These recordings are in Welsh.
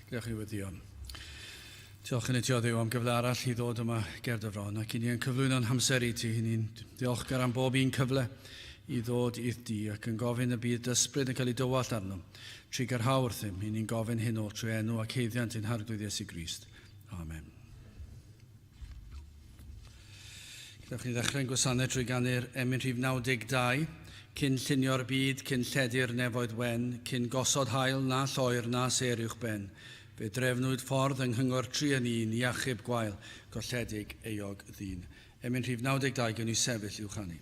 Diolch i weddion. Diolch yn y Dio Dduw am gyfle arall i ddod yma Gaerdyfron ac i ni yn cyflwyno'n hamser i ti. Ni'n diolchgar am bob un cyfle i ddod i'r di ac yn gofyn y bydd ysbryd yn cael ei dywallt arno. Tri garhaw wrthym, i ni'n gofyn hyn o trwy enw ac heiddiant ein Arglwydd Iesu Grist. Amen. Gyda'ch chi ddechrau'n gwasanaeth trwy gannu'r emyn rhif 92, cyn llunio'r byd, cyn lledu'r nefoedd wen, cyn gosod hael na lloer na ser uwch ben. Fe drefnwyd ffordd yng nghyngor tri yn un i achub gwael, golledig eog ddyn. Emyn rhif 92 gan i sefyll i'w chanu.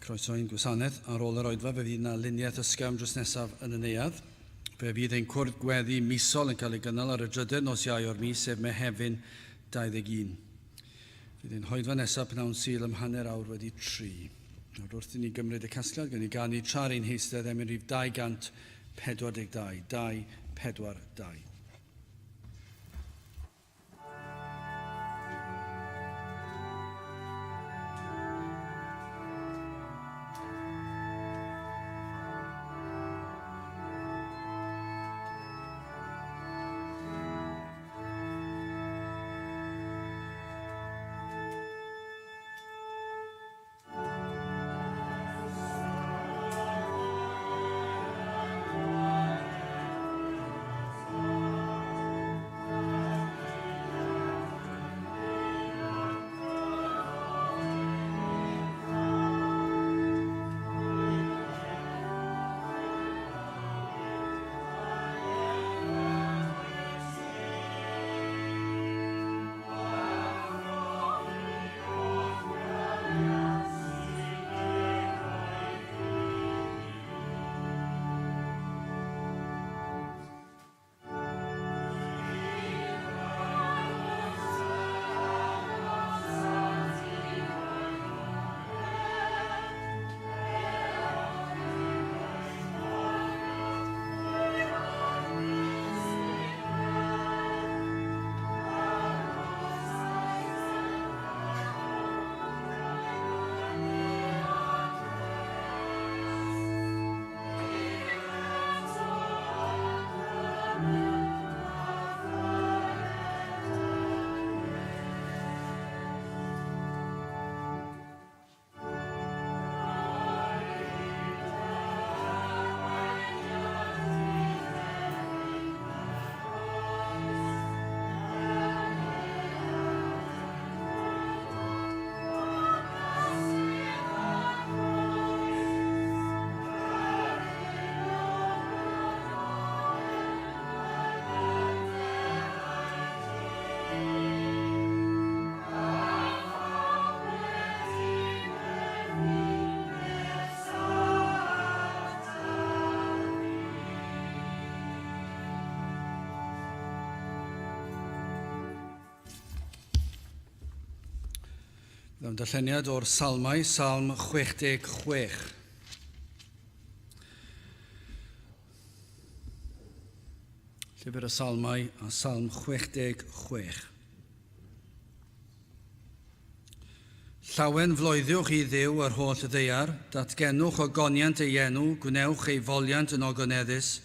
Croeso i'n gwasanaeth ar ôl yr oedfa, fe fydd yna luniaeth ysgafn dros nesaf yn y neuadd. Fe fydd ein cwrdd gweddi misol yn cael ei gynnal ar y drydydd nos Iau o'r mis, sef Mehefin 21. Fydd ein hoedfa nesaf pnawn Sul ym hanner awr wedi 3. Nawr wrth i ni gymryd y casgliad, gan i ganu tra'r un heistedd emyn rhif 242. 242. Amen. Byddai'n darlleniad o'r salmau, salm 66. Llyfr y salmau a salm 66. Llawen flwyddiwch i Dduw yr holl ddeiar, datgenwch o goniant ei enw, gwnewch ei foliant yn ogoneddus,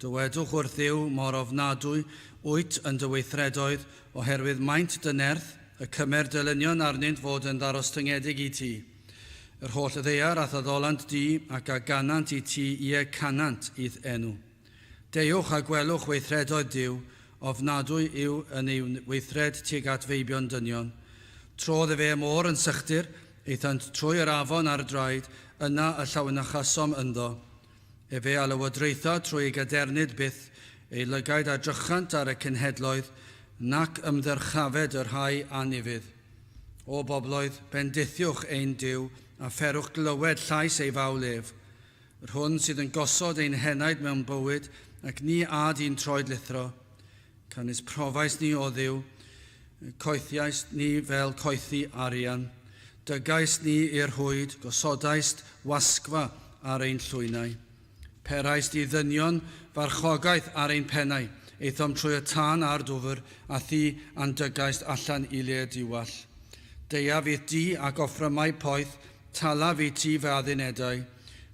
dywedwch wrth Dduw mor ofnadwy, wyt yn dyweithredoedd, oherwydd maint dynerth, y cymer dylynion arnynt fod yn ddarostyngedig i ti. Yr holl ddeiar a thadolant di ac a ganant i ti ie canant idd enw. Deiwch a gwelwch weithredoedd Duw, ofnadwy yw yn ei weithred tuag at feibion dynion. Trodd fe môr yn sychtir, eithant trwy'r afon ar draed, yna y llawenachasom ynddo. Fe a lywodraetha trwy ei gadernid byth, ei lygaid a drychant ar y cynhedloedd, nac ymddyrchafed yr rhai anifydd. O bobloedd, bendithiwch ein Duw, a fferwch glywed llais ei fawlef. Yr hwn sydd yn gosod ein henaid mewn bywyd, ac ni ad i'n troed lithro. Canis profais ni o Dduw, coethiais ni fel coethi arian, dygais ni i'r hwyd, gosodais wasgfa ar ein llwynau. Perais di ddynion farchogaeth ar ein pennau, eithom trwy y tân a'r dwfr, a thi a'n dygais allan iliau diwall. Deia fydd di ac offrymau poeth, tala fydd ti fy addunedau.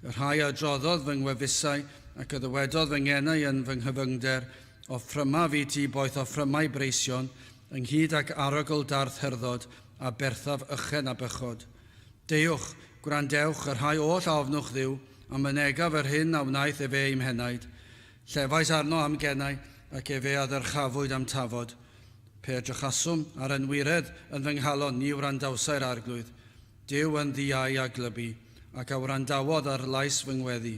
Y rhai adroddodd fy ngwefusau ac y ddywedodd fy ngenau yn fy nghyfyngder, offryma fydd ti boeth offrymau breision, ynghyd ac arogl darth herddod a berthaf ychen a bychod. Deiwch, gwrandewch yr rhai oll ofnwch Dduw, a mynegaf yr hyn a wnaeth fe i'm henaid. Llefais arno am gennau ac fe a ddyrchafwyd am tafod. Pe drychaswm ar ynwiredd yn fy nghalon ni wrandawsau'r arglwydd. Duw yn ddiau a glybu, ac a wrandawodd ar lais fy ngweddi.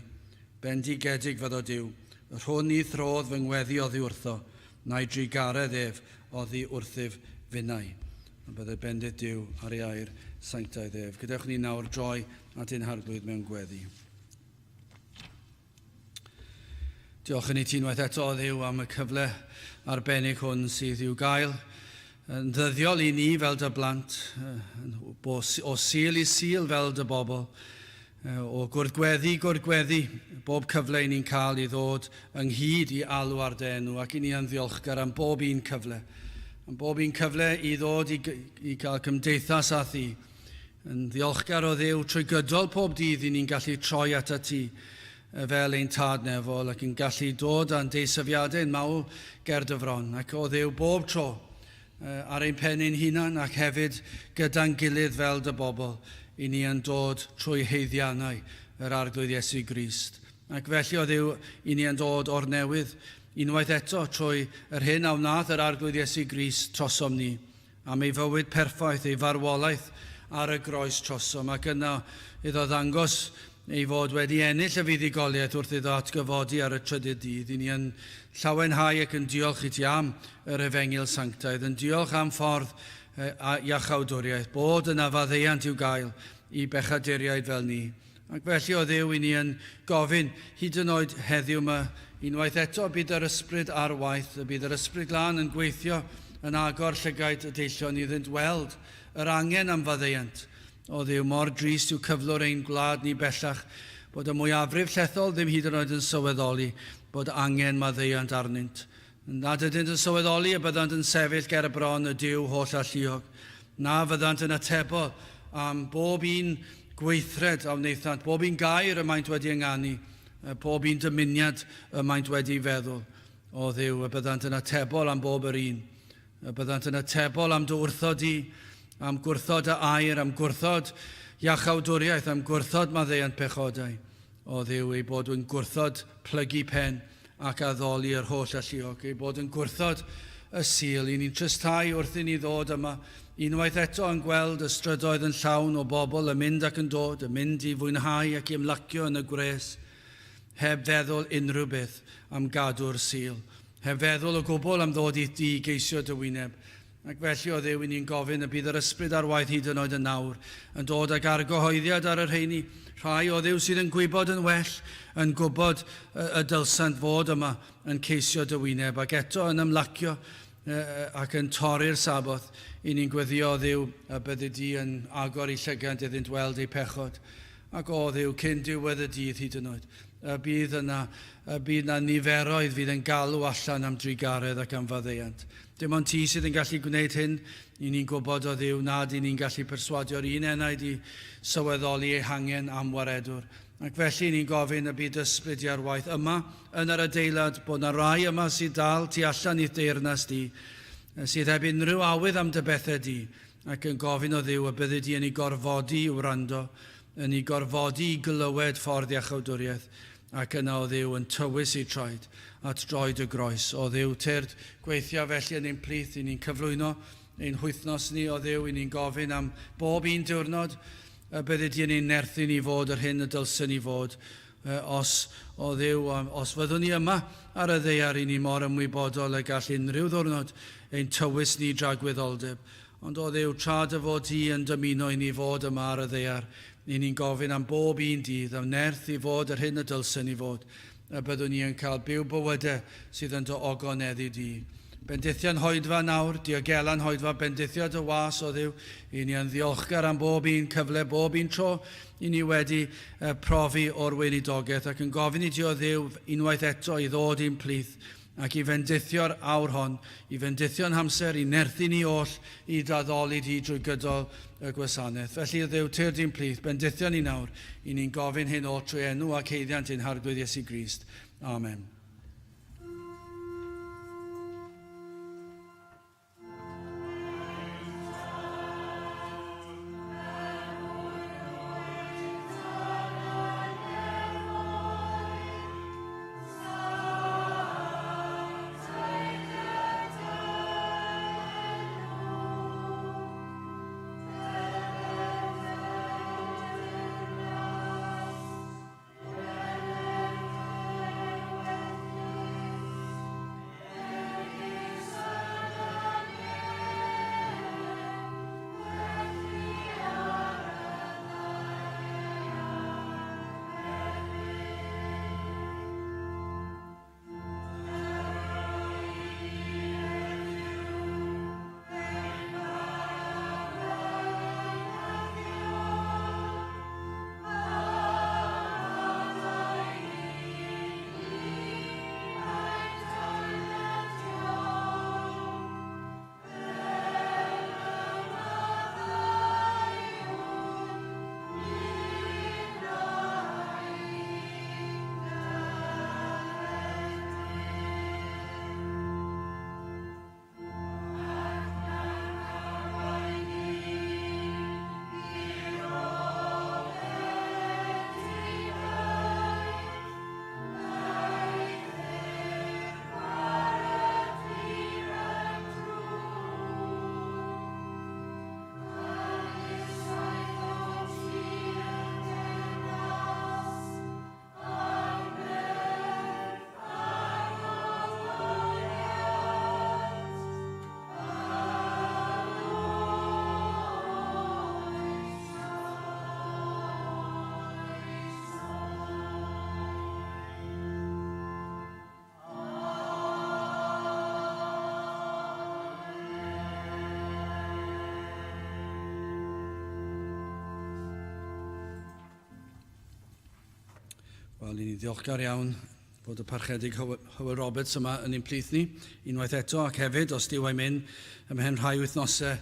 Bendigedig fyddo Duw, yr hwn i throdd fy ngweddi oddi wrtho, na'i drigaredd ef oddi wrthyf finnau. A bydde bendit Duw ar ei air sanctaidd ef. Gadewch ni nawr droi at ein harglwydd mewn gweddi. Diolch yn ei ti unwaith eto o Dduw am y cyfle arbennig hwn sydd i'w gael. Yn ddyddiol i ni fel dy blant, o sil i sil fel dy bobl, o gwrdd-gweddi, bob cyfle ni'n cael i ddod ynghyd i alw ar dy enw, ac i ni yn ddiolchgar am bob un cyfle. Am bob un cyfle i ddod i cael cymdeithas â thi. Yn ddiolchgar o Dduw trwy gydol pob dydd i ni'n gallu troi at ti fel ein tad nefol, ac yn gallu dod â'n deisyfiadau'n mawl ger dyfron. Ac o Dduw bob tro ar ein pen ein hunan ac hefyd gyda'n gilydd fel dy bobl, i ni yn dod trwy heiddiannau yr arglwydd Iesu Grist. Ac felly o Dduw, i ni yn dod o'r newydd, unwaith eto trwy yr hyn a wnaeth yr arglwydd Iesu Grist trosom ni, am ei fywyd perffaith, ei farwolaeth ar y groes trosom, ac yna iddo ddangos ei fod wedi ennill y fuddugoliaeth wrth iddo atgyfodi ar y trydydd dydd. I ni yn llawenhau ac yn diolch i ti am yr efengil sanctaidd, yn diolch am ffordd iachawdwriaeth, bod yna faddeuant i'w gael i bechaduriaid fel ni. Ac felly o Dduw, i ni yn gofyn hyd yn oed heddiw yma, unwaith eto bydd yr ysbryd ar waith, bydd yr ysbryd glân yn gweithio yn agor llygaid y deillion iddynt weld yr angen am faddeuant. O Dduw, mor drist yw cyflwr ein gwlad ni bellach, bod y mwyafrif llethol ddim hyd yn oed yn sylweddoli bod angen maddeuant arnynt. Nad ydynt yn sylweddoli y byddant yn sefyll ger y bron y Duw holl a lluog. Na fyddant yn atebol am bob un gweithred a wneithant, bob un gair y maent wedi ynganu, bob un dymuniad y maent wedi feddwl. O Dduw, y byddant yn atebol am bob yr un. Y byddant yn atebol am dy wrthod i, am gwrthod y air, am gwrthod iachawdwriaeth, am gwrthod maddeuant pechodau. O Dduw, ei bod yn gwrthod plygu pen ac addoli yr holl alluog, ei bod yn gwrthod y sil. I ni'n trysau wrth i ni ddod yma, unwaith eto yn gweld y strydoedd yn llawn o bobl yn mynd ac yn dod, yn mynd i fwynhau ac i ymlacio yn y gwres, heb feddwl unrhyw beth am gadw'r sil, heb feddwl o gwbl am ddod i di geisio dy wyneb. Ac felly o Dduw, i ni'n gofyn y bydd yr ysbryd ar waith hyd yn oed yn nawr, yn dod ag argyhoeddiad ar yr rheini. Rhai o Dduw sydd yn gwybod yn well, yn gwybod y dylsant fod yma yn ceisio dy wyneb, ac eto yn ymlacio ac yn torri'r saboth, i ni'n gweddio Dduw y bydde di yn agor i llygad iddynt weld ei pechod. Ac o Dduw, cyn diwedd y dydd hyd yn oed, bydd yna niferoedd fydd yn galw allan am drigaredd ac am faddeuant. Dim ond ti sydd yn gallu gwneud hyn, i ni'n gwybod o Dduw nad i ni'n gallu perswadio'r un enaid i sylweddoli ei hangen am waredwr. Ac felly ni'n gofyn y bydd ysbryd ar waith yma yn yr adeilad bod yna rai yma sydd dal tu allan i'r deyrnas di, sydd heb unrhyw awydd am dy bethau di, ac yn gofyn o Dduw y bydde di yn ei gorfodi i'w wrando, yn ei gorfodi i glywed ffordd iachawdwriaeth, ac yna o Dduw yn tywys ei troed at droed y groes. O Dduw, tyrd gweithio felly yn ein plith, i ni'n cyflwyno ein hwythnos ni o Dduw, i ni'n gofyn am bob un diwrnod, bydde di yn ein nerthu ni fod yr hyn y dylsyn ni fod. Os o Dduw, os fyddwn ni yma ar y ddeiar, i ni mor ymwybodol y gall unrhyw ddwrnod ein tywys ni dragwyddoldeb. Ond o Dduw, tra dy fod ti yn dymuno i ni fod yma ar y ddeiar, i ni'n gofyn am bob un dydd, am nerth i fod yr hyn y dylsyn ni fod, a byddwn ni yn cael byw bywydau sydd yn dy ogoneddu di. Bendithiau'n hoedfa nawr, diogelan hoedfa, bendithiau dy was o Dduw, i ni yn ddiolchgar am bob un cyfle, bob un tro, i ni wedi profi o'r weinidogaeth, ac yn gofyn i ti o Dduw unwaith eto i ddod i'n plith, ac i fendithio'r awr hon, i fendithio'n hamser, i nerthu ni oll, i daddoli di drwy gydol y gwasanaeth. Felly Dduw, tyrd i'n plith, bendithio ni nawr, i ni'n gofyn hyn oll trwy enw ac heiddiant ein Arglwydd Iesu Grist. Amen. Wel, ni'n ddiolchgar iawn bod y parchedig Hywel Roberts yma yn ein plith ni unwaith eto, ac hefyd, os diw ei mynd ymhen rhai wythnosau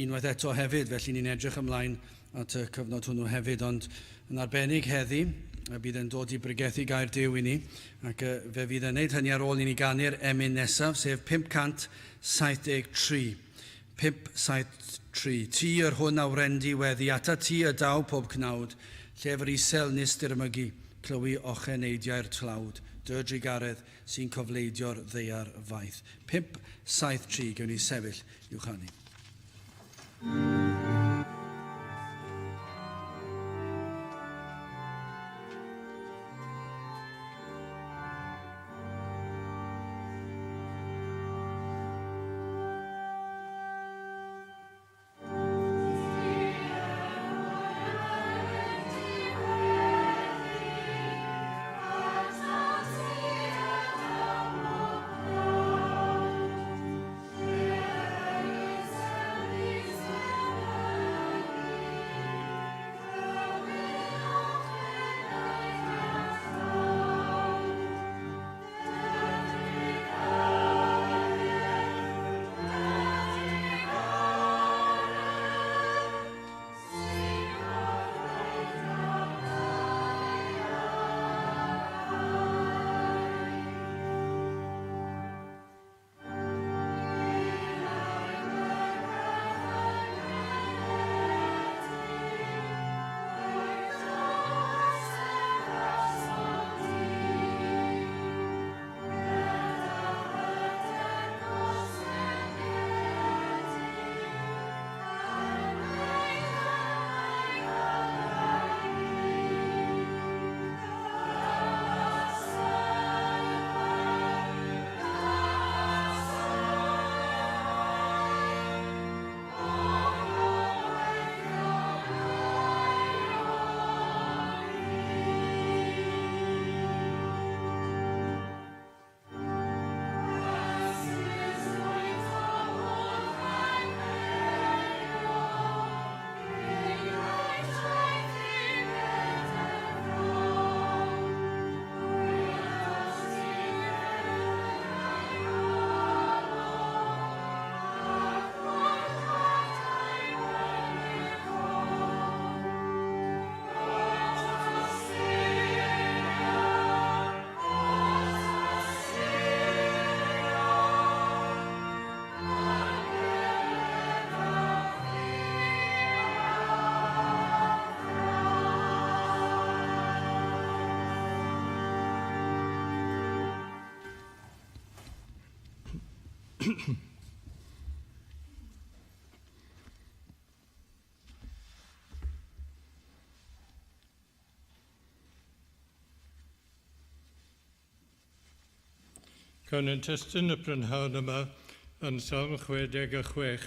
unwaith eto hefyd, felly ni'n edrych ymlaen at y cyfnod hwnnw hefyd, ond yn arbennig heddi, bydd yn dod i bregethu gair Duw i ni, ac fe fydd yn neud hynny ar ôl i ni ganu'r emyn nesaf, sef 573. 573. Ti yr hwn awrendi weddi, ata ti y daw pob cnawd, llefr isel nis dirmygu, clywi ocheneidiau'r tlawd, dy drigaredd sy'n cofleidio'r ddeiar faith. 573, gewn ni sefyll i'w chanu. Cawn yn testyn y prynhawn yma yn Salm 66.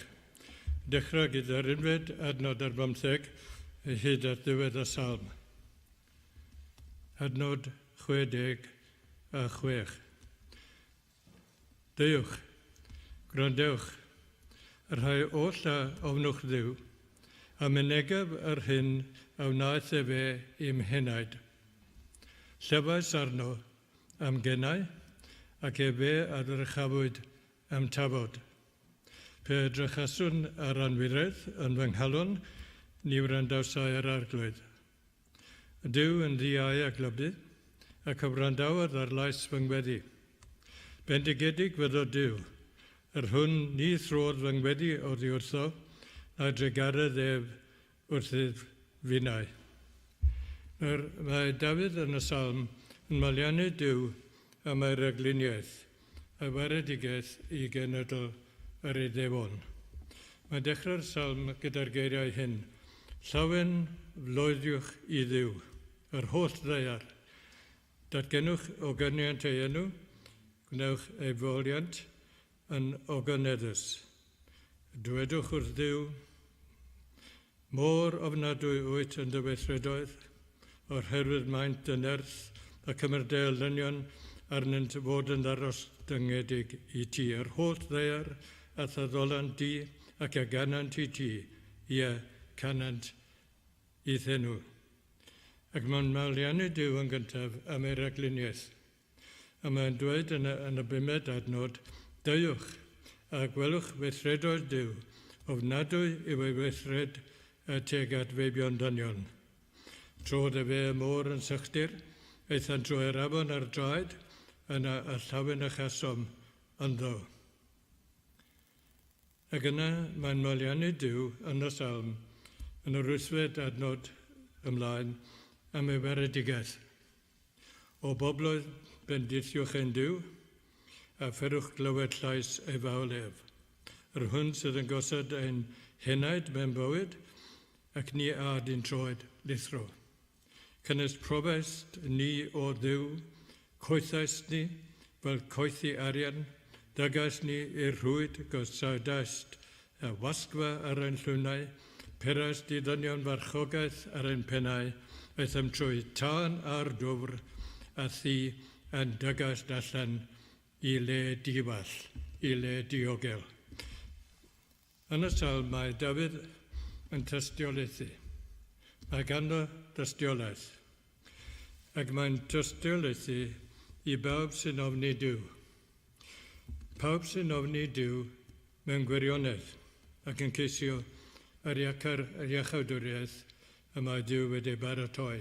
Dechrau gyda'r unfed adnod ar 15 hyd at ddiwedd y salm. Adnod 66. Dewch, gwrandewch, yr rhai oll a ofnwch ddiw, a mynegaf yr hyn a wnaeth e fe i'm henaid. Llefais arno am gennau, ac fe adrychafwyd am tafod. Pe edrychaswn ar anwiredd yn fy nghalon, ni wrandawsau ar arglwydd. Dyw yn ddiau a glybu, ac o wrandawodd ar lais fy ngweddi. Bendigedig fyddo Dyw, yr hwn ni throdd fy ngweddi oddi wrtho, na dregaredd ef wrthydd finau. Mae Dafydd yn y salm yn malianu Dyw am ei ragluniaeth a waredigaeth i genedl yr Iddewon. Mae dechrau'r salm gyda'r geiriau hyn. Llawen floeddiwch i Dduw, yr holl ddeiar. Datgenwch ogyniant ei enw, gwnewch ei foliant yn ogyneddus. Dwedwch wrth Dduw, môr ofnadwy wyt yn dy weithredoedd, o'r herwydd maint yn erth ac ymyrde elynion arnynt fod yn aros dyngedig i ti, yr holl ddeiar a thaddolant di ac a ganant i ti, ie, canant i thenw. Ac mae'n malianu Dyw yn gyntaf am ei ragluniaeth. A mae'n dweud yn y 5 adnod, deuwch a gwelwch weithredoedd Dyw, ofnadwy yw ei weithred teg at feibion dynion. Trodd e fe y môr yn sychdir, eithant drwy'r afon ar draed, yna a llawen y chasom ynddo. Ac yna mae'n malianu Dyw yn y salm yn yr 8 adnod ymlaen am ei waredigaeth. O bobloedd bendithiwch ein Dyw a fferwch glywed llais ei fawlef. Yr hwn sydd yn gosod ein henaid mewn bywyd ac ni ad i'n troed lithro. Cynnes probaist ni o Dduw, coethais ni fel coethi arian, dagais ni i'r rhwyd gosawdaist a wasgfa ar ein llwnau, perais di ddynion farchogaeth ar ein pennau, eitham trwy tân a'r dwfr a thi yn dagais allan i le diwall, i le diogel. Yn y salm mae Dafydd yn tystiolaethu. Mae ganddo tystiolaeth. Ac mae'n tystiolaethu i bawb sy'n ofni Dyw. Pawb sy'n ofni Dyw mewn gwirionedd ac yn ceisio ar iachawdwriaeth y mae Dyw wedi baratoi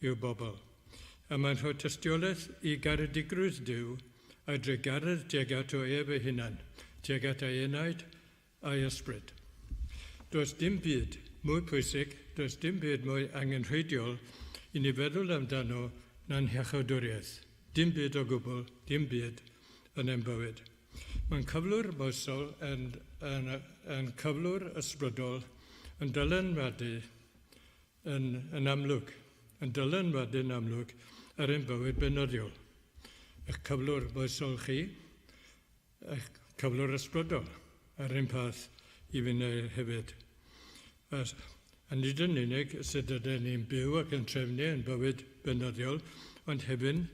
i'w bobl. A mae'n rhoi tystiolaeth i garedigrwydd Dyw a dregaredd tuag at o ef ei hunan, tuag at ei enaid a'i ysbryd. Does dim byd mwy pwysig, does dim byd mwy angenrheidiol i ni feddwl amdano na'n iachawdwriaeth. Dim byd o gwbl, dim byd yn ein bywyd. Mae'n cyflwr moesol yn cyflwr ysbrydol yn dylanwadu yn amlwg, yn dylanwadu'n amlwg ar ein bywyd benoddiol. Eich cyflwr moesol chi, eich cyflwr ysbrydol ar ein path i fi wneud hefyd. A nid yn unig sut ydyn ni'n byw ac yn trefnu yn bywyd benoddiol, ond hefyd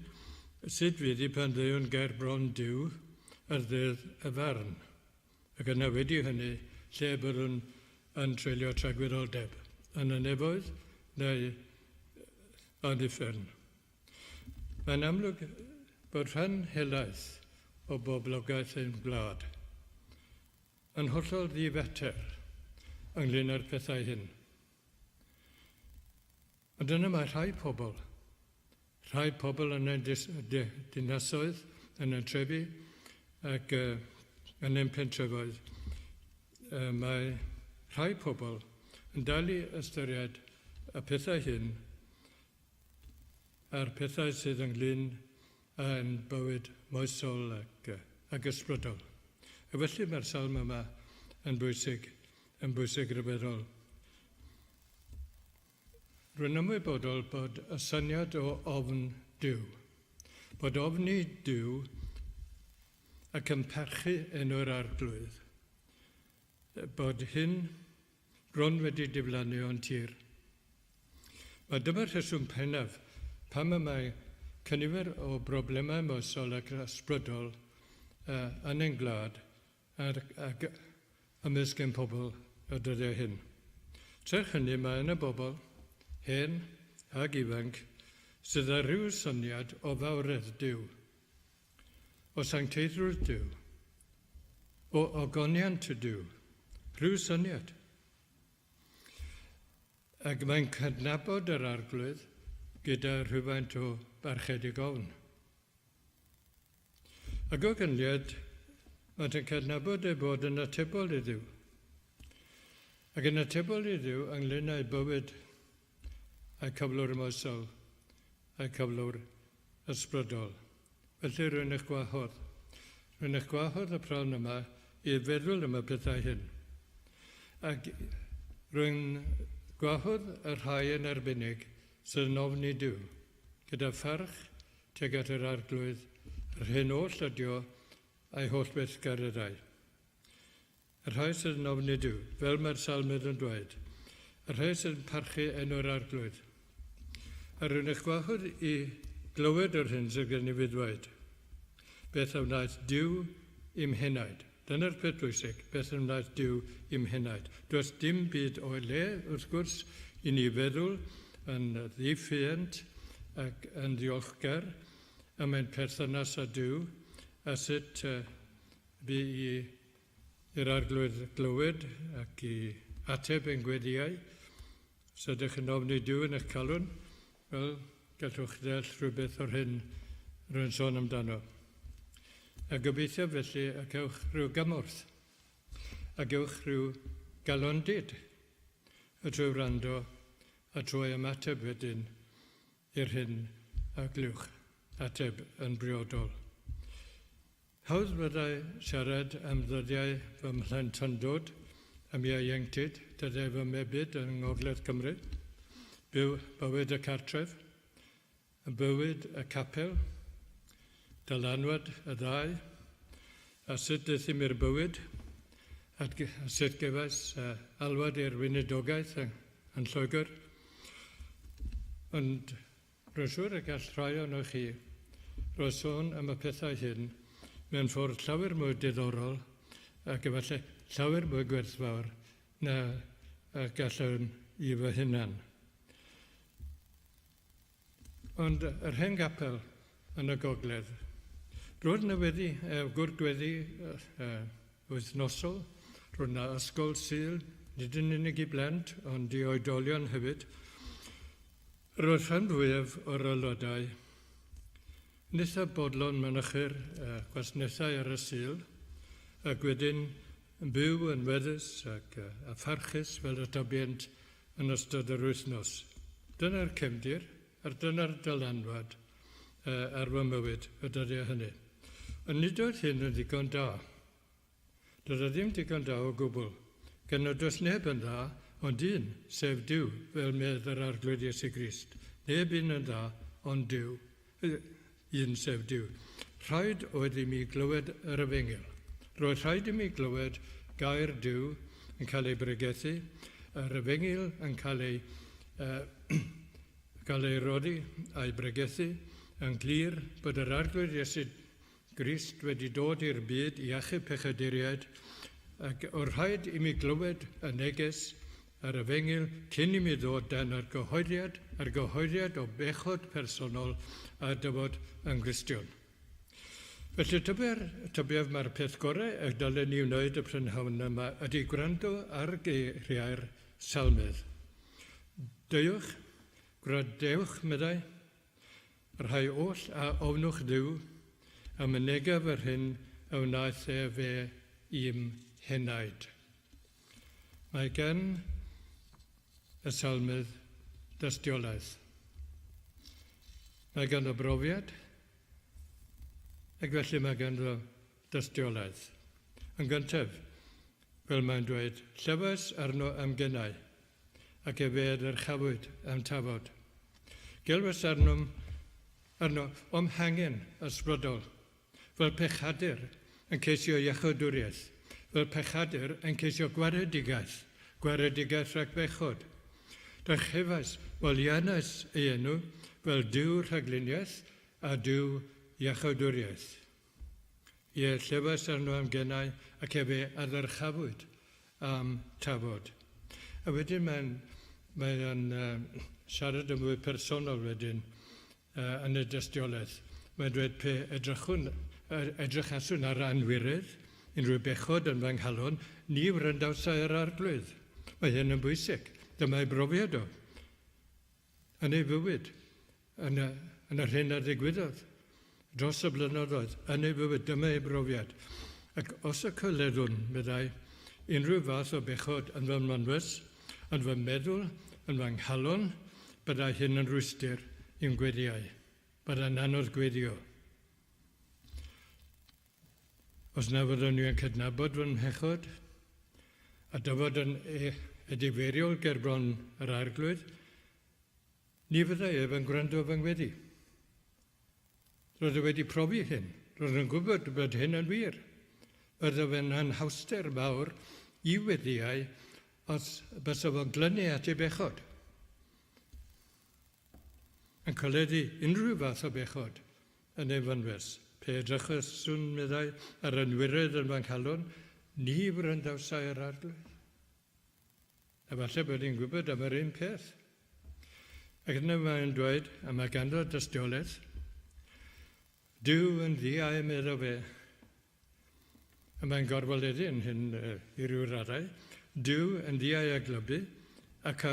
sut fydd i pan ddew'n gair bron Dyw ar ddydd y farn. Ac yna wedi hynny, lle byddwn yn treulio tragwyddoldeb, yn y nefoedd neu yn uffern. Mae'n amlwg bod rhan helaeth o boblogaeth ein gwlad yn hollol ddifeter ynglyn â'r pethau hyn. Ond yna mae rhai pobl yn ein dinasoedd, yn ein trefi ac yn ein pentrefoedd. Mae rhai pobl yn dal i ystyried y pethau hyn a'r pethau sydd ynglyn â'n bywyd moesol ac ysbrydol. A felly mae'r salm yma yn bwysig rhyfeddol. Rwy'n ymwybodol bod y syniad o ofn Duw, bod ofni Duw ac yn parchu enw'r arglwydd, bod hyn bron wedi diflannu o'n tir. Mae dyma'r rheswm pennaf pam y mae cynifer o broblemau ymosol ac ysbrydol yn ein gwlad ac ymysg ein pobl y dyddiau hyn. Trech hynny mae yn y bobl, hen ac ifanc, sydd â rhyw syniad o fawredd Duw, o sancteiddrwydd Duw, o ogoniant y Duw, rhyw syniad. Ac mae'n cydnabod yr arglwydd gyda rhywfaint o barchedig ofn. Ac o gynliad, mae'n cydnabod ei bod yn atebol i Dduw. Ac yn atebol i Dduw ynglyn â'i bywyd a'i cyflwr ymosol, a'i cyflwr ysbrydol. Felly rwy'n eich gwahodd. Rwy'n eich gwahodd y prawn yma i feddwl am y pethau hyn. Ac rwy'n gwahodd y rhai yn arbennig sydd yn ofni Duw, gyda pharch tuag at yr arglwydd, yr hyn oll ydio a'i holl weithgareddau. Y rhai sydd yn ofni Duw, fel mae'r salmydd yn dweud, y rhai sydd yn parchu enw'r arglwydd. A rwy'n eich gwahodd i glywed yr hyn sydd gen i fi ddweud. Beth a wnaeth Duw i'm henaid. Dyna'r peth bwysig, beth a wnaeth Duw i'm henaid. Does dim byd o le, wrth gwrs, i ni feddwl yn ddiffynt ac yn ddiolchgar am ein perthynas â Duw a sut bu i'r arglwydd glywed ac i ateb ein gweddiau. Os ydych yn ofni Duw yn eich calon, wel, gallwch ddeall rhywbeth o'r hyn rwy'n sôn amdano. A gobeithio felly a gewch rhyw gymorth, a gewch rhyw galondid y trwy wrando a trwy ymateb wedyn i'r hyn a glywch ateb yn briodol. Hawdd byddai siarad am ddyddiau fy mhlentyndod am ieuenctid, dyddiau fy mebyd yng Ngogledd Cymru, bywyd y cartref, y bywyd y capel, dylanwad y ddau, a sut ddaethim i'r bywyd, a sut gefais alwad i'r weinidogaeth yn Lloegr. Ond rwy'n siŵr y gall rhai o'n chi roi sôn am y pethau hyn mewn ffordd llawer mwy diddorol ac efallai llawer mwy gwerthfawr na gallwn i fy hunan. Ond yr hen gapel yn y gogledd, roedd newyddi, gwrgweddi wythnosol, roedd yna ysgol Sul, nid yn unig i blant, ond i oedolion hefyd. Roedd rhan fwyaf o'r aelodau yn eitha bodlon mynychu'r gwasanaethau ar y Sul, ac wedyn yn byw yn weddus ac a pharchus fel y tabiant yn ystod yr wythnos. Dyna'r cefndir, a dyna'r dylanwad ar fy mywyd y dyddiau hynny. Ond nid oedd hyn yn ddigon da. Doedd ddim digon da o gwbl. Gan nad oes neb yn dda, ond un, sef Duw, fel medd yr arglwydd Iesu Grist. Neb un yn dda, ond Duw. Un sef Duw. Rhaid oedd i mi glywed yr efengyl. Roedd rhaid i mi glywed gair Duw yn cael ei bregethu, yr efengyl yn cael ei rodi a'i bregethu, yn glir bod yr arglwydd Iesu Grist wedi dod i'r byd i achub pechaduriaid, ac o'r rhaid i mi glywed y neges ar efengyl cyn i mi ddod dan ar gyhoeddiad o bechod personol a dyfod yn Gristion. Felly tybiaf mae'r peth gorau a dylen ni wneud y prynhawn yma ydy gwrando ar geiriau'r salmydd. Dewch, gwradewch meddai, rhai oll a ofnwch Dduw, am y negaf yr hyn a wnaeth fe i'm henaid. Mae gen y salmydd dystiolaeth. Mae gan o brofiad, ac felly mae gan o dystiolaeth. Yn gyntaf, fel mae'n dweud, llyfys arno am gennau, ac efed yr chafwyd am tafod. Gelwys arno omhangen ysbrydol, fel pechadur yn ceisio iachawdwriaeth, fel pechadur yn ceisio gwaredigaeth rhag bechod. Dychwelyd molianais ei enw fel diw rhagluniaeth a diw iachawdwriaeth. Ie, llyfys arno am gennau ac efe addyrchafwyd am tafod. A wedyn mae'n siarad yn fwy personol wedyn yn y dystiolaeth. Mae'n dweud pe edrychaswn ar anwirydd, unrhyw bechod yn fy nghalon, ni wrandawsau yr arglwydd. Mae hyn yn bwysig. Dyma'i brofiad o. Yn ei fywyd, yn yr hyn a ddigwyddodd, dros y blynyddoedd, yn ei fywyd, dyma'i brofiad. Ac os y coledwn, meddai, unrhyw fath o bechod yn fy mynwys, yn fy meddwl, yn fy nghalon, byddai hyn yn rwystyr i'n gweddiau. Byddai'n anodd gweddio. Os na fyddwn ni yn cydnabod fy mhechod, a dyfod yn edifeiriol gerbron yr arglwydd, ni fyddai yn gwrando fy ngweddi. Roedd wedi profi hyn. Roedd yn gwybod bod hyn yn wir. Roedd fe'n anhawster mawr i weddiau os bys fo'n glynu at ei bechod. Yn coleddu unrhyw fath o bechod yn ei fynwys. Pe edrychaswn meddai ar anwirydd yn fy nghalon, ni wrandawsau yr arglwydd. A falle bod ni'n gwybod am yr un peth. Ac yna mae'n dweud, a mae ganddo dystiolaeth, Dyw yn ddiau meddwl fe, a mae'n gorfoledyn hyn i ryw raddau, Dyw yn ddiau aglybu ac a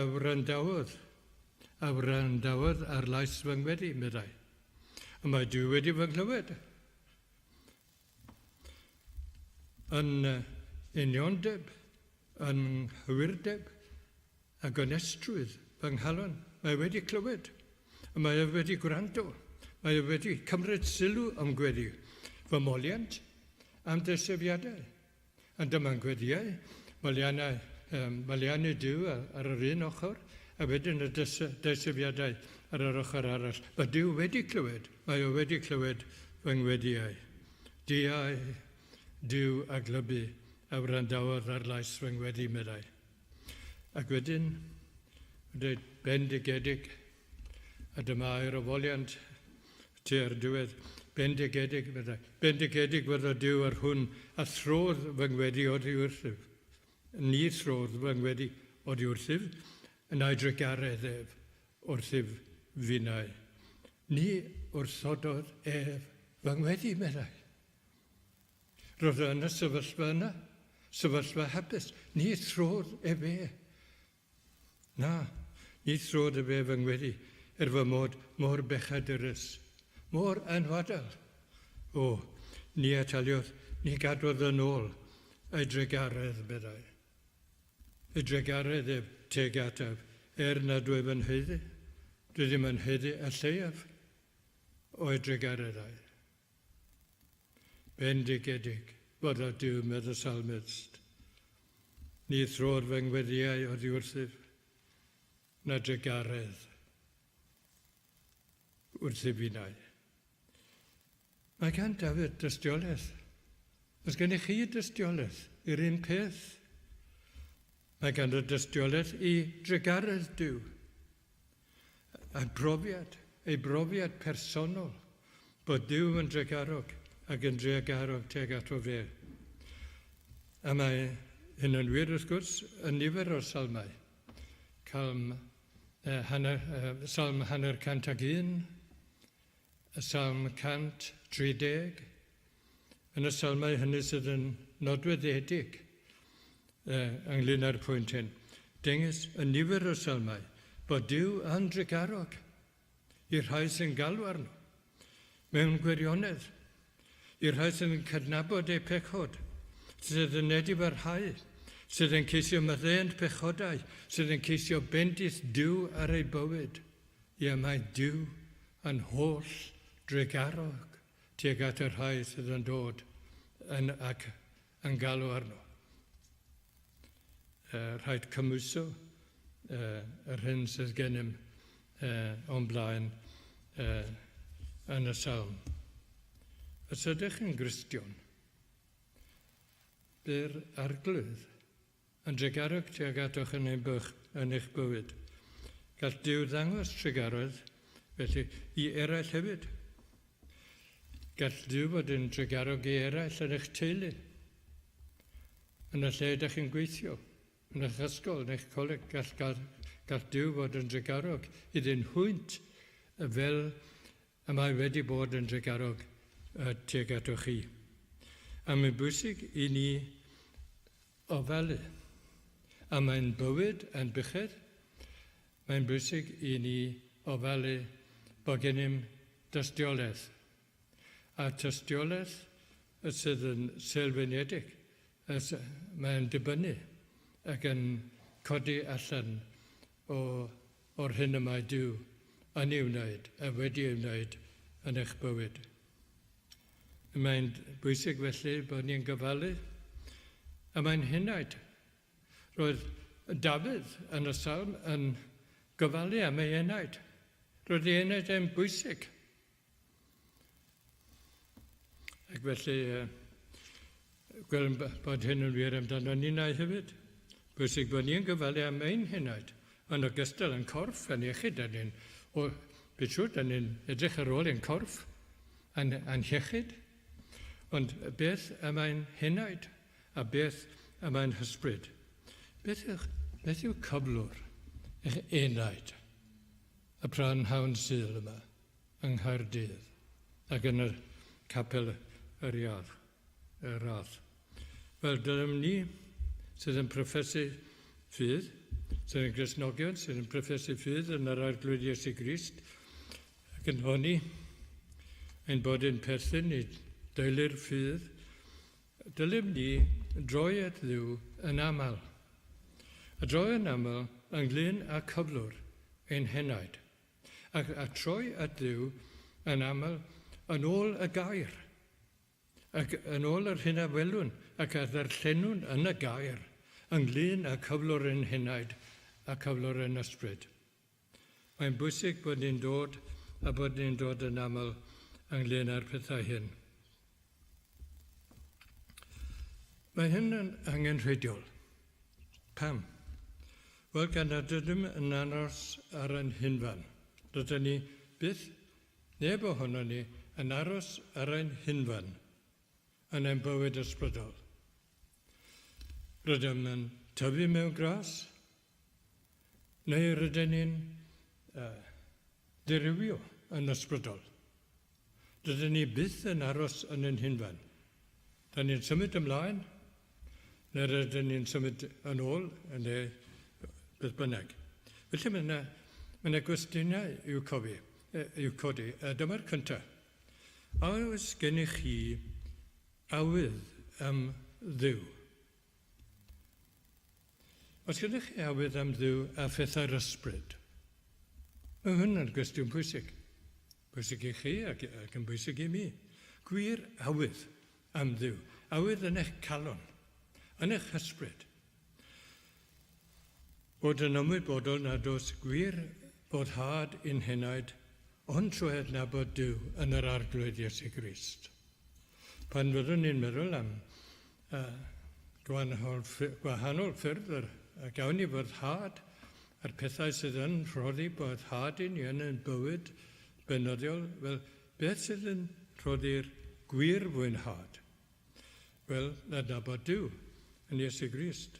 wrandawodd ar lais fy ngweddi, meddai. A mae Dyw wedi fy nghlywed. Yn uniondeb, yn hywirdeb, ac yn estrwydd fy nghalon. Mae wedi clywed, a mae wedi gwrando. Mae wedi cymryd sylw am gweddi fy moliant am dysefiadau. A dyma'n gweddiau, malianau Dyw ar yr un ochr, a wedyn y dysefiadau ar yr ochr arall. Mae Dyw wedi clywed, mae wedi clywed fy ngweddiau. Dyw a glybu a wrandawodd ar lais fy ngweddi, meddai. Ac wedyn, dweud bendigedig, a dyma i'r ofoliant tua'r diwedd, bendigedig, meddai. Bendigedig fydda Dyw ar hwn a throdd fy ngweddi oddi wrthyf. Ni throdd fy ngweddi oddi wrthyf, yn aedrygaredd ef wrthyf finnau. Ni wrthododd ef fy ngweddi, meddai. Roedd yn y sefyllfa yna, sefyllfa hapus. Ni throdd efe. Na, ni throdd efe fy ngweddi, fy mod mor bechadurus, mor anwadal. O, ni ataliodd, ni gadwodd yn ôl, aedrygaredd, meddai. Aedrygaredd ef teg ataf, nad dwi fy nheiddi. Dwi ddim yn heiddi a lleiaf o aedrygareddau. Bendigedig, fod o Dyw, meddwl salmist. Ni throdd fy ngweddiau oddi wrthyf, na drygaredd wrthyf finnau. Mae gan Dafydd dystiolaeth. Os gennych chi dystiolaeth i'r un peth, mae gan y dystiolaeth i drygaredd Dyw. Ei brofiad personol, bod Dyw yn drygarog ac yn drygarog teg ato fe. A mae hyn yn wir wrth gwrs yn nifer o'r salmau. Salm hanner 101, y salm 130, yn y salmau hynny sydd yn nodweddedig ynglyn â'r pwynt hyn. Dengys yn nifer o salmau bod Dyw yn drygarog i'r rhai sy'n galw arno mewn gwirionedd, i'r rhai sy'n cydnabod eu pechod, sydd yn edifarhau, sydd yn ceisio maddeuant pechodau, sydd yn ceisio bendith Dyw ar ei bywyd. Ie, mae Dyw yn holl drygarog tuag at yr rhai sydd yn dod ac yn galw arno. Rhaid cymwyso yr hyn sydd gennym o'n blaen yn y salm. Os ydych yn Gristion, by'r arglwydd yn tregarog tuag atoch yn eich bywyd. Gall Duw ddangos tregaroedd, felly i eraill hefyd. Gall Duw fod yn tregarog i eraill yn eich teulu. Yn y lle ydych chi'n gweithio, yn eich ysgol, yn eich coleg, gall Duw fod yn tregarog i ddyn hwynt fel y mae wedi bod yn tregarog tuag atoch chi. A mae'n bwysig i ni ofalu. A mae'n bywyd yn byched. Mae'n bwysig i ni ofalu bod gennym dystiolaeth. A tystiolaeth sydd yn sylfaenedig. Mae'n dibynnu ac yn codi allan o'r hyn y mae Duw yn ei wneud a wedi ei wneud yn eich bywyd. Mae'n bwysig felly bod ni'n gofalu, a mae'n hynnaid. Roedd Dafydd yn y salm yn gofalu am ei enaid. Roedd ei enaid yn bwysig. Ac felly, gweld bod hyn yn wir amdano ni'n ei hefyd. Bwysig bod ni'n gofalu am ein hynnaid. Yn ogystal yn corff yn iechyd, bydd siwr, da ni'n edrych ar ôl yn corff yn iechyd. Ond beth am ein hynnaid a beth am ein hysbryd? Beth yw cyflwr eich enaid y prynhawn Sul yma yng Nghaerdydd ac yn y Capel y Rhath? Wel, dylem ni sydd yn proffesu ffydd, sydd yn Gristnogion, sydd yn proffesu ffydd yn yr Arglwydd Iesu Grist, ac yn honni ein bod yn perthyn i deulu'r ffydd, dylem ni droi at Dduw yn aml. A droi yn aml ynglyn â cyflwr ein henaid. A troi at Dduw yn aml yn ôl y gair. Ac yn ôl yr hyn a welwn ac a ddarllenwn yn y gair ynglyn â cyflwr ein henaid a cyflwr ein ysbryd. Mae'n bwysig bod ni'n dod a bod ni'n dod yn aml ynglyn â'r pethau hyn. Mae hyn yn angenrheidiol. Pam? Wel, gan nad ydym yn aros ar ein hunfan. Rydyn ni byth, neb ohono ni, yn aros ar ein hunfan yn ein bywyd ysbrydol. Rydym yn tyfu mewn gras, neu rydyn ni'n dirywio yn ysbrydol. Rydyn ni byth yn aros yn ein hunfan. Da ni'n symud ymlaen, neu rydyn ni'n symud yn ôl, neu beth bynnag. Felly mae yna gwestiynau i'w codi. Dyma'r cyntaf. Oes gennych chi awydd am Dduw? Os gennych chi awydd am Dduw a phethau'r ysbryd? Mae hwnna'n gwestiwn pwysig. Pwysig i chi ac yn bwysig i mi. Gwir awydd am Dduw. Awydd yn eich calon, yn eich hysbryd. Bod yn ymwybodol nad oes gwir bod had un henaid, ond trwy'r nabod Duw yn yr Arglwydd Iesu Grist. Pan fyddwn ni'n meddwl am gwahanol ffyrdd a gawn ni fod had a'r pethau sydd yn rhoddi bod had i ni yn ein bywyd benoddiol, wel, beth sydd yn rhoddi'r gwir fwynhad? Wel, adnabod Duw yn Iesu Grist.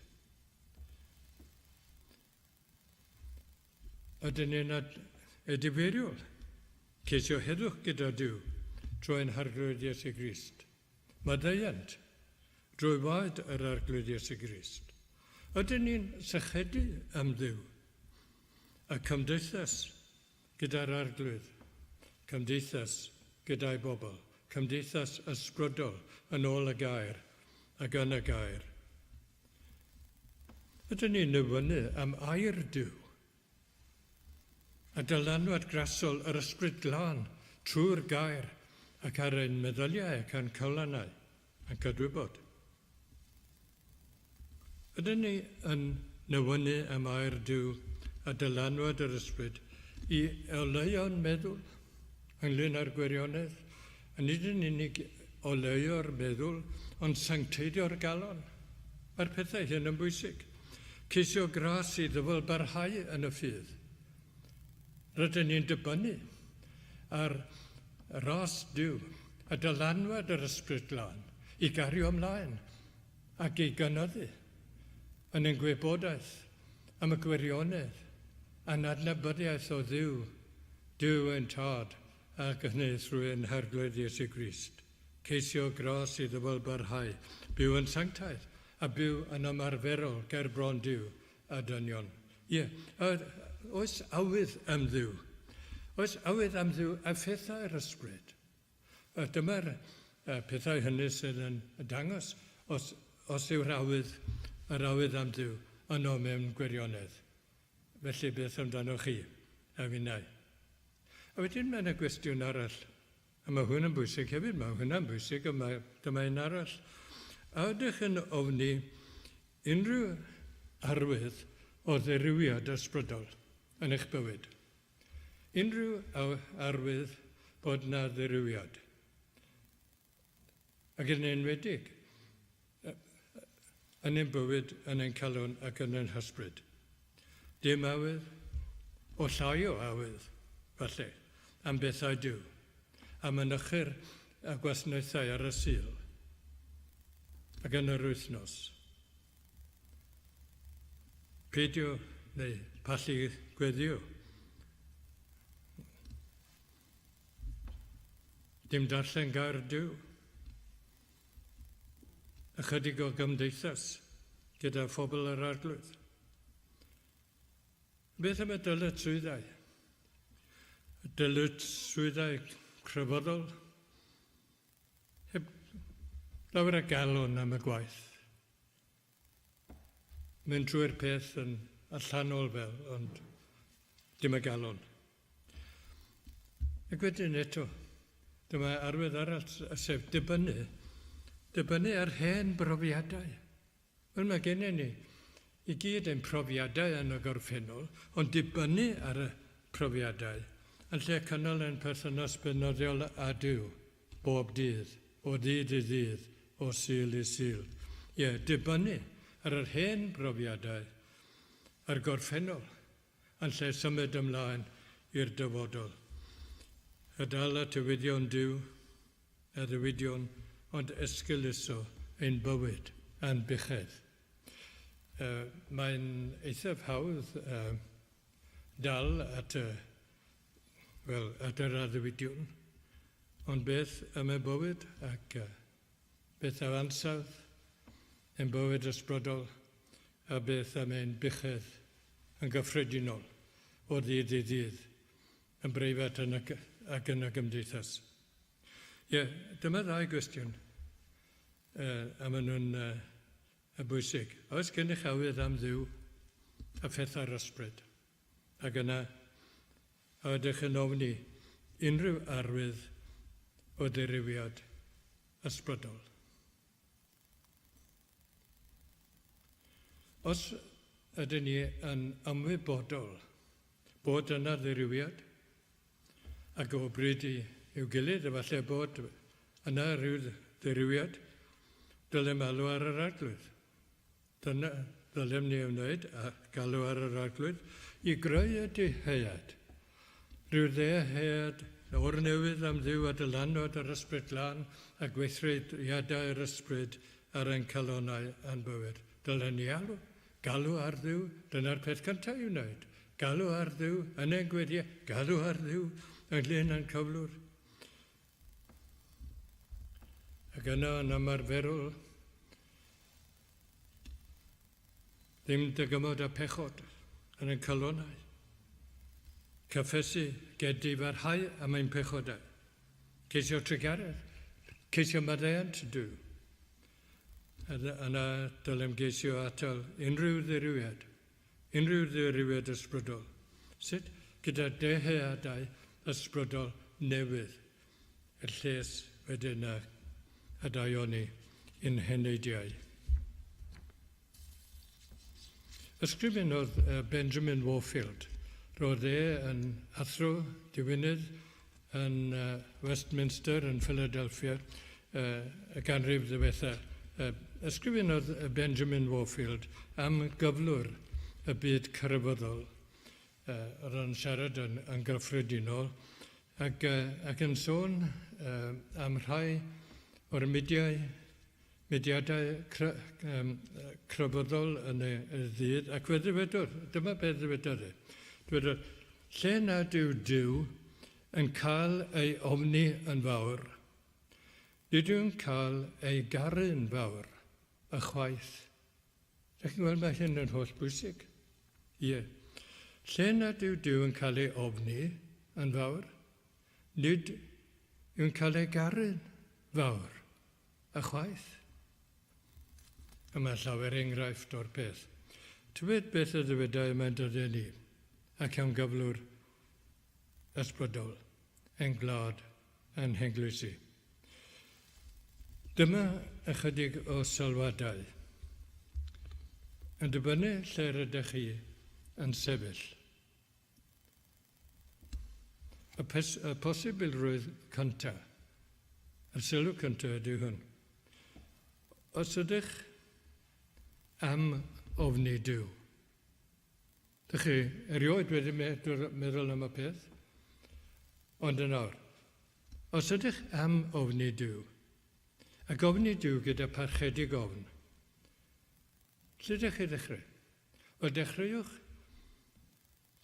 Ydyn ni'n edifeiriol, ceisio heddwch gyda Duw trwy'n Arglwydd Iesu Grist. Maddeuant drwy waed yr Arglwydd Iesu Grist. Ydyn ni'n sychedu am Dduw a cymdeithas gyda'r Arglwydd, cymdeithas gyda'i bobl, cymdeithas ysbrydol yn ôl y gair ac yn y gair. Ydyn ni'n newynnu am air Duw a dylanwad grasol yr ysbryd glân trwy'r gair ac ar ein meddyliau ac yn colonnau ac adwybod. Ydyn ni yn newynu am air diw a dylanwad yr ysbryd I oleuo'n meddwl ynglyn â'r gwirionedd, a nid yn unig oleuo'r meddwl, ond sancteidio'r galon. Mae'r pethau hyn yn bwysig. Ceisio gras I ddyfal barhau yn y ffydd. Rydyn ni'n dibynnu ar ras diw a dylanwad yr ysbryd glân I gario ymlaen ac I gynyddu yn ein gwybodaeth am y gwirionedd a'n adnabyddiaeth o Dyw ein tad ac hynny trwy ein Arglwydd Iesu Grist. Ceisio gras I ddyfal barhau, byw yn sanctaidd a byw yn ymarferol ger bron Dyw a dynion. Oes awydd am Dduw. Oes awydd am Dduw a phethau'r ysbryd. Dyma'r pethau hynny sydd yn dangos os yw'r awydd am Dduw yno mewn gwirionedd. Felly beth amdano chi a finnau. A wedyn mae yna gwestiwn arall. A mae hwn yn bwysig hefyd, mae hwnna'n bwysig, a dyma un arall. A ydych yn ofni unrhyw arwydd o ddirywiad ysbrydol yn eich bywyd. Unrhyw arwydd bod na ddirywiad. Ac yn enwedig yn ein bywyd, yn ein calon ac yn ein hysbryd. Dim awydd, o llai o awydd, falle, am bethau Dyw, am mynychu'r a gwasanaethau ar y Sul, ac yn yr wythnos. Peidio neu pallu gweddio. Dim darllen gair Dyw. Ychydig o gymdeithas gyda phobl yr Arglwydd. Beth am y dyled swyddau? Y dyled swyddau crefyddol? Heb lawer o galon am y gwaith. Mynd trwy'r peth yn allanol fel, ond dim y galon. Ac wedyn eto, dyma arwydd arall sef dibynnu ar hen brofiadau. Wel, mae gennyn ni I gyd ein profiadau yn y gorffennol, ond dibynnu ar y profiadau yn lle cynnal ein perthynas benoddiol a Dyw bob dydd, o ddydd I ddydd, o Sul I Sul. Dibynnu ar yr hen brofiadau a'r gorffennol yn lle symud ymlaen i'r dyfodol. Y dal at y widion Dyw, a ddiwydion, ond esgyluso ein bywyd a'n bychedd. Mae'n eithaf hawdd dal at yr addewidiwn, ond beth am y bywyd ac beth am ansawdd, ein bywyd ysbrydol, a beth am ein bychedd yn gyffredinol o ddydd I ddydd, yn breifat ac yn y gymdeithas. Dyma ddau gwestiwn am nhw'n bwysig. Oes gennych awydd am Dduw a phethau'r ysbryd? Ac yna, ydych yn ofni unrhyw arwydd o ddirywiad ysbrydol. Os ydyn ni yn ymwybodol bod yna ddirywiad ac o bryd i'w gilydd, efallai bod yna rhyw ddirywiad, dylem alw ar yr Arglwydd. Dyna ddylem ni wneud a galw ar yr Arglwydd I greu y deheuad. Rhyw ddeheuad o'r newydd am Dduw a dylanwad yr ysbryd glân a gweithrediadau yr ysbryd ar ein calonau a'n bywyd. Dylen ni galw ar Dduw, dyna'r peth cyntaf I wneud. Galw ar Dduw yn ein gweddiau, galw ar Dduw ynglyn â'n cyflwr. Ac yna yn ymarferol, ddim dygymod a pechod yn ein calonau. Cyffesu gedi farhau am ein pechodau. Ceisio trigaredd, ceisio maddeuant Dyw. Yna dylem geisio atal unrhyw ddirywiad ysbrydol. Sut? Gyda deheuadau ysbrydol newydd. Y lles wedyn a daioni yn heneidiau. Ysgrifennodd Benjamin Warfield. Roedd yn athro diwynydd yn Westminster yn Philadelphia y ganrif ddiwethaf. Ysgrifennodd Benjamin Warfield am gyflwr y byd cyfrybyddol. Roedd yn siarad yn gyffredinol ac yn sôn am rhai o'r mudiadau cyfrybyddol yn y ddydd ac fe ddywedodd, dyma beth ddywedodd e. Dwedodd, lle nad yw Duw yn cael ei ofni yn fawr, nid yw'n cael ei garu'n fawr, y chwaith. Dych chi'n gweld mae hyn yn holl bwysig? Ie. Lle nad yw Duw yn cael ei ofni yn fawr, nid yw'n cael ei garu'n fawr, y chwaith. Yma llawer enghraifft o'r peth. Tywed beth y ddywedau yma'n dod â ni, ac am gyflwr ysbrydol, yn glad, yn henglysu. Dyma ychydig o sylwadau. Yn dibynnu lle rydych chi yn sefyll. Y posibilrwydd cyntaf, y sylw cyntaf ydy hwn. Os ydych am ofni Duw, dych chi erioed wedi meddwl am y peth, ond yn awr. Os ydych am ofni Duw, ac ofni Duw gyda parchedig ofn, lle ydych chi ddechrau? Wel, dechreuwch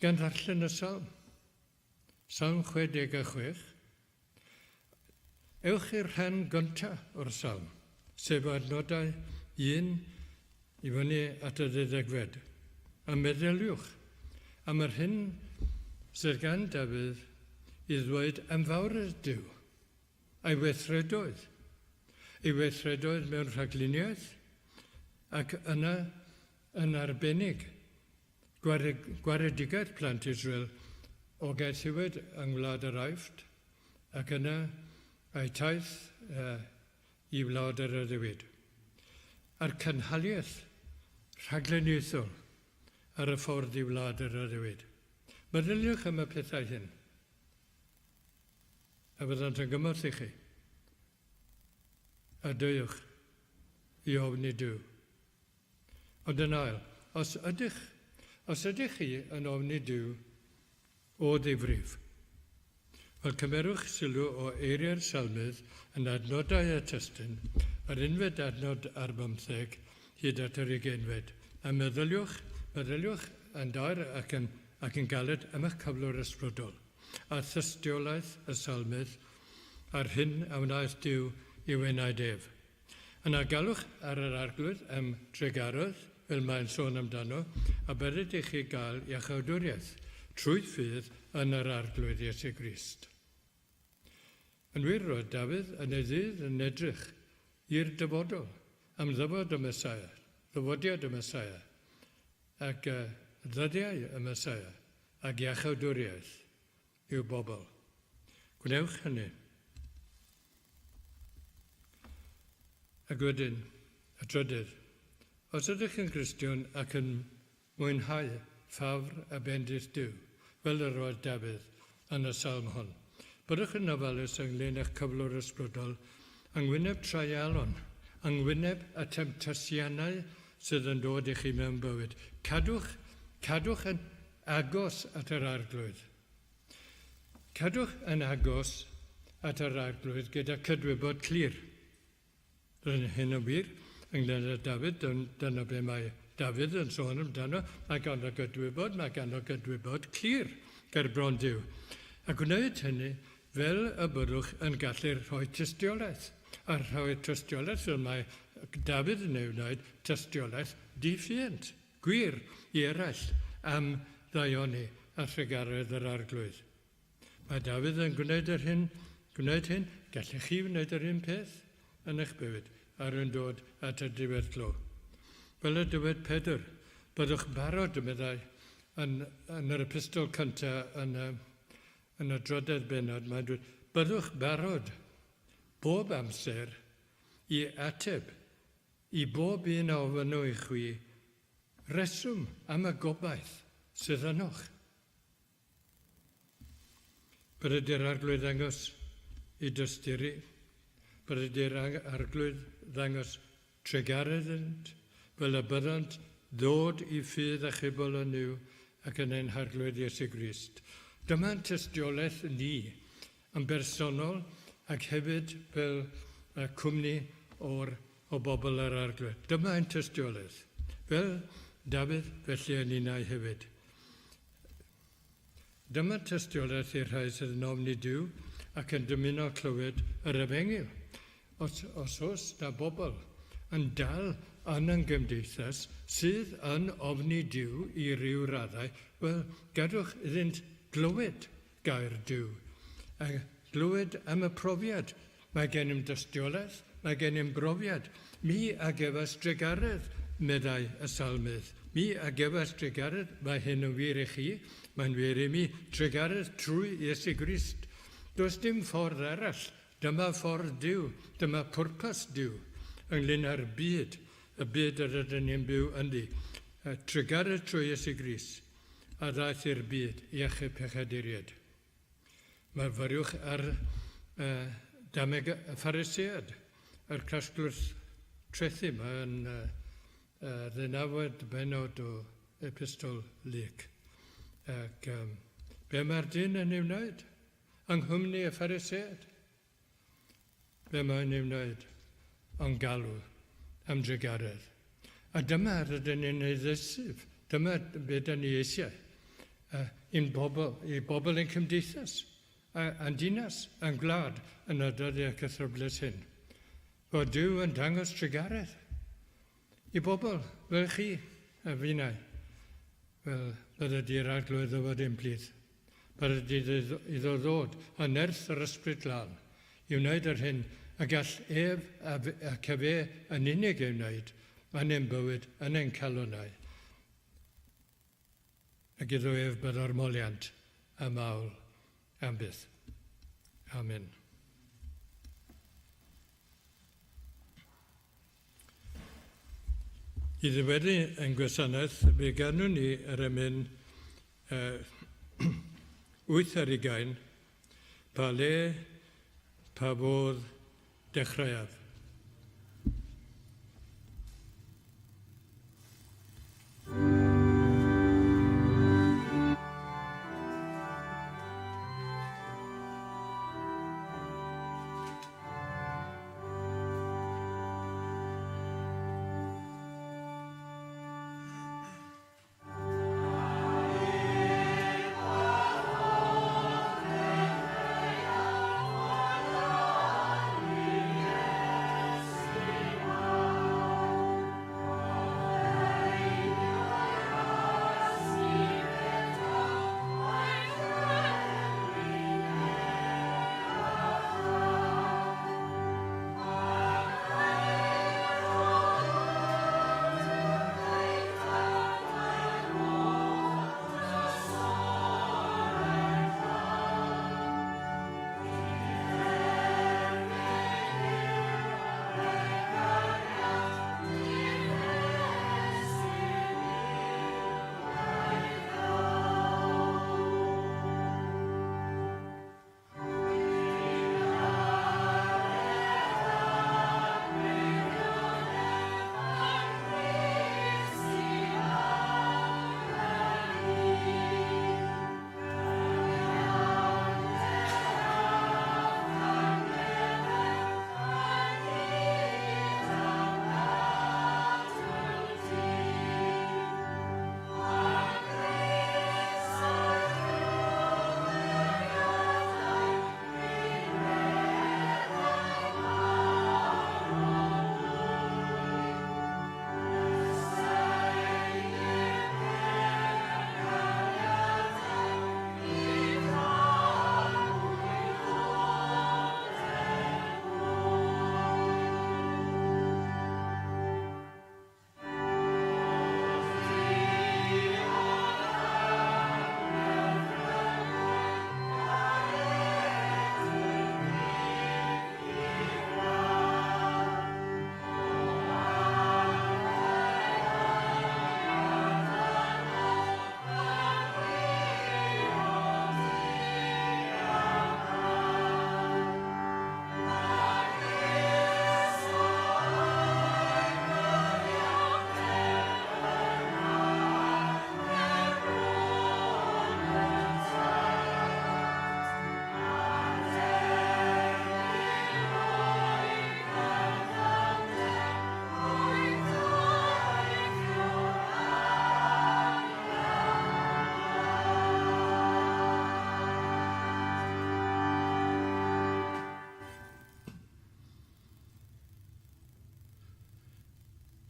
gan ddarllen y salm. Salm 66. Ewch i'r rhan gyntaf o'r salm, sef adnodau 1 i fyny at y 12. A meddyliwch am yr hyn sydd gan Dafydd i ddweud am fawr y Duw, a'i weithredoedd. Ei weithredoedd mewn rhagluniaeth, ac yna yn arbennig gwaredigaeth plant Israel o gaethiwyd yng Ngwlad yr Aifft, ac yna a'i taith i Wlad yr Iddewyd. A'r cynhaliaeth rhagluniaethol ar y ffordd i Wlad yr Iddewyd. Meddyliwch am y pethau hyn, a byddant yn gymorth i chi. A dywch i ofni Duw. Ond yn ail, os ydych chi yn ofni Duw o ddifrif, wel cymerwch sylw o eiriau'r salmydd yn adnodau y testyn, yr unfed adnod ar 15 hyd at yr 20. A meddyliwch yn dair ac yn galed am eich cyflwr ysbrydol, a thystiolaeth y salmydd ar hyn a wnaeth Duw i wneud ef. Yna galwch ar yr arglwydd am tregarodd, fel mae'n sôn amdano, a byddet i chi gael iachawdwriaeth trwy ffydd yn yr arglwydd Iesu Grist. Yn wir roedd Dafydd yn ei ddydd yn edrych i'r dyfodol am ddyfodiad y Mesaia, ac ddyddiau y Mesaia, ac iachawdwriaeth i'w bobl. Gwnewch hynny. Ac wedyn, y trydydd, os ydych yn Gristion ac yn mwynhau ffafr a bendith Duw, fel yr roedd Dafydd yn y salm hon, byddwch yn ofalus ynglyn eich cyflwr ysbrydol, yngwyneb treialon, yngwyneb y temtasianau sydd yn dod i chi mewn bywyd. Cadwch yn agos at yr arglwydd. Cadwch yn agos at yr arglwydd gyda cydwybod clir. Rydyn hyn o wir, ynglyn â Dafydd, dyna be mae Dafydd yn sôn amdano, mae ganddo gydwybod clir ger bron Duw. A gwneud hynny fel y byddwch yn gallu rhoi tystiolaeth. A rhoi tystiolaeth fel mae Dafydd yn ei wneud, tystiolaeth diffynt, gwir i eraill am ddaioni a thregaroedd yr arglwydd. Mae Dafydd yn gwneud hyn, gallech chi wneud yr un peth yn eich bywyd ar yn dod at y diweddglo. Fel y dywed Pedr, byddwch barod, meddai, yn yr epistol cyntaf yn y drydydd bennod, mae'n dweud, byddwch barod bob amser i ateb i bob un ofynw i chwi reswm am y gobaith sydd ynoch. Bydd ydy'r arglwydd ddangos I dysturi, bydd ydy'r arglwydd ddangos tregarydd fel y byddant ddod I ffydd a chybol yn nhw ac yn ein harglwydd Iesu Grist. Dyma'n tystiolaeth ni yn bersonol ac hefyd fel cwmni o bobl yr arglwydd. Dyma'n tystiolaeth. Fel Dafydd, felly yn unau hefyd. Dyma tystiolaeth i'r rhai sydd yn ofni Duw ac yn dymuno clywed yr efengyl. Os oes na bobl yn dal yn ein gymdeithas sydd yn ofni Duw I ryw raddau, wel, gadwch iddynt glywed gair Duw. A glywed am y profiad. Mae gennym dystiolaeth, mae gennym brofiad. Mi a gefas dregarydd, meddai y salmydd. Mi a gefas tregarydd, mae hyn yn wir I chi, mae'n wir I mi, tregarydd trwy Iesu Grist. Does dim ffordd arall, dyma ffordd Duw, dyma pwrpas Duw, ynglyn â'r byd, y byd yr ydyn ni'n byw ynddi. Tregarydd trwy Iesu Grist, a ddaeth i'r byd I achub pechaduriad. Mae fariwch ar dameg y Pharisëd, yr casglwrs trethu, mae'n ddeunawed benod o epistol Luc. Ac be mae'r dyn yn ei wneud? Yng nghwmni y Pharisëd. Be mae'n ei wneud? Yn galw am dregarydd. A dyma rydyn ni'n ei ddysif. Dyma be da ni eisiau. I bobl ein cymdeithas. A'n dinas, a'n gwlad yn ydod i'r cythryblus hyn. Fod Duw yn dangos tregarydd. I bobl fel chi a finnau. Wel, bydd ydy'r arglwydd o fod implith. Bydd ydy iddo ddod a nerth yr ysbryd lan I wneud yr hyn a gall ef ac fe yn unig ei wneud yn ein bywyd, yn ein calonau. Ac iddo ef bydd ormoliant a mawl am byth. Amen. I ddyweddu yn gwasanaeth, fe ganwn ni yr emyn 8 pa le, pa fodd dechreuaf.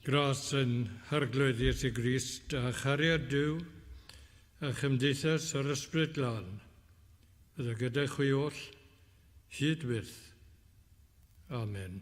Gras yn Arglwydd Iesu Grist a chariad Duw a chymdeithas yr ysbryd lan, bydda gyda chwi oll hyd byth. Amen.